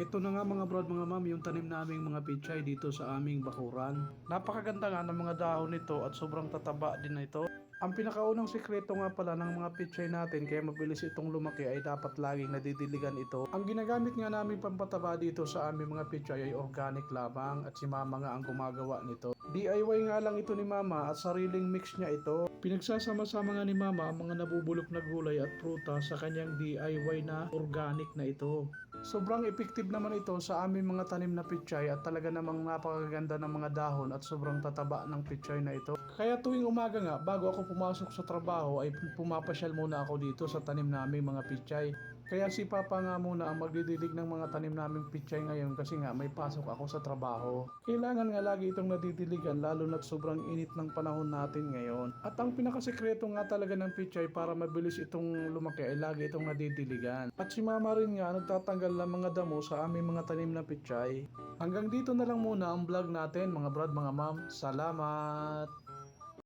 Ito na nga mga brad mga ma'am yung tanim naming mga pichay dito sa aming bakuran. Napakaganda nga ng mga dahon nito at sobrang tataba din na ito. Ang pinakaunang sikreto nga pala ng mga pichay natin kaya mabilis itong lumaki ay dapat laging nadidiligan ito. Ang ginagamit nga namin pampataba dito sa aming mga pichay ay organic lamang at si mama nga ang gumagawa nito. DIY nga lang ito ni mama at sariling mix niya ito. Pinagsasama-sama nga ni mama ang mga nabubulok na gulay at prutas sa kanyang DIY na organic na ito. Sobrang effective naman ito sa aming mga tanim na pichay at talaga namang napakaganda ng mga dahon at sobrang tataba ng pichay na ito. Kaya tuwing umaga nga, bago ako pumasok sa trabaho ay pumapasyal muna ako dito sa tanim naming mga pichay. Kaya si Papa nga muna ang magdidilig ng mga tanim naming pichay ngayon kasi nga may pasok ako sa trabaho. Kailangan nga lagi itong nadidiligan lalo na't sobrang init ng panahon natin ngayon. At ang pinakasekreto nga talaga ng pichay para mabilis itong lumaki ay lagi itong nadidiligan. At si Mama rin nga nagtatanggal ng mga damo sa aming mga tanim na pichay. Hanggang dito na lang muna ang vlog natin mga brad mga ma'am. Salamat!